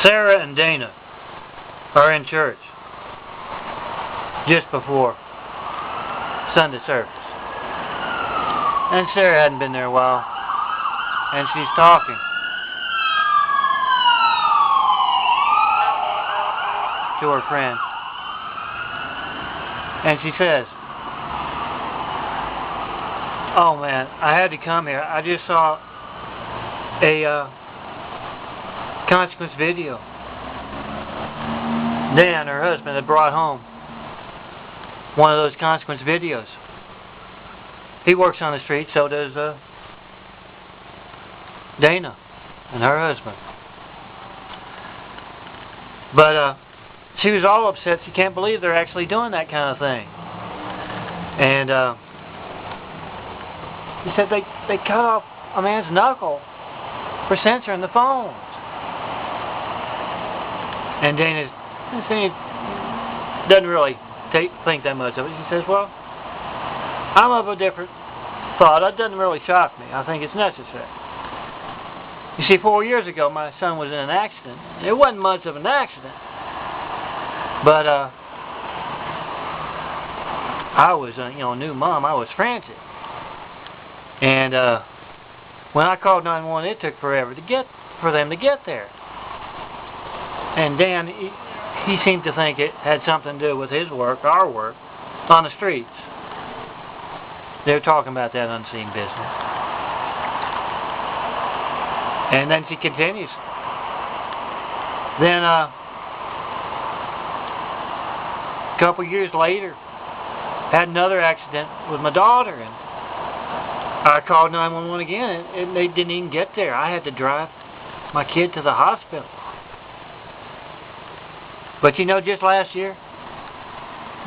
Sarah and Dana are in church just before Sunday service. And Sarah hadn't been there a while, and she's talking. To her friend. And she says, "Oh man, I had to come here. I just saw a consequence video. Dan, her husband, had brought home one of those consequence videos. He works on the street, so does Dana and her husband. But she was all upset. She can't believe they're actually doing that kind of thing. And he said they cut off a man's knuckle for censoring the phones. And Dana doesn't really think that much of it. She says, "Well, I'm of a different thought. It doesn't really shock me. I think it's necessary. You see, 4 years ago, my son was in an accident. It wasn't much of an accident. But I was, a new mom. I was frantic. And when I called 911, it took forever for them to get there. And Dan, he seemed to think it had something to do with his work, our work, on the streets. They were talking about that unseen business." And then she continues. Then a couple years later, had another accident with my daughter, and I called 911 again, and they didn't even get there. I had to drive my kid to the hospital. But just last year,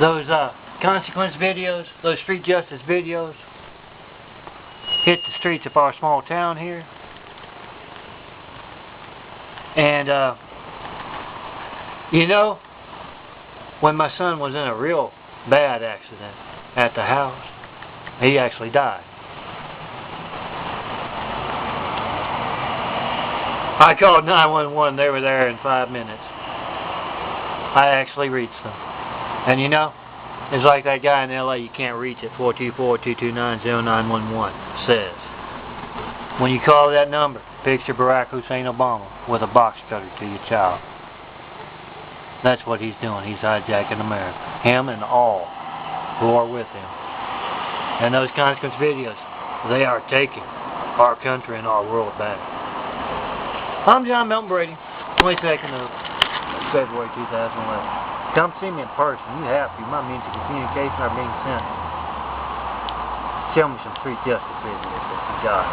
those consequence videos, those street justice videos, hit the streets of our small town here. And when my son was in a real bad accident at the house, he actually died. I called 911, they were there in 5 minutes. I actually reached them. And it's like that guy in LA you can't reach at 424-229-0911 says. When you call that number, picture Barack Hussein Obama with a box cutter to your child. That's what he's doing. He's hijacking America. Him and all who are with him. And those consequence videos, they are taking our country and our world back. I'm John Milton Brady, 22nd of February 2011. Come see me in person. You have to. My means of communication are being sent. Show me some street justice videos if you got it.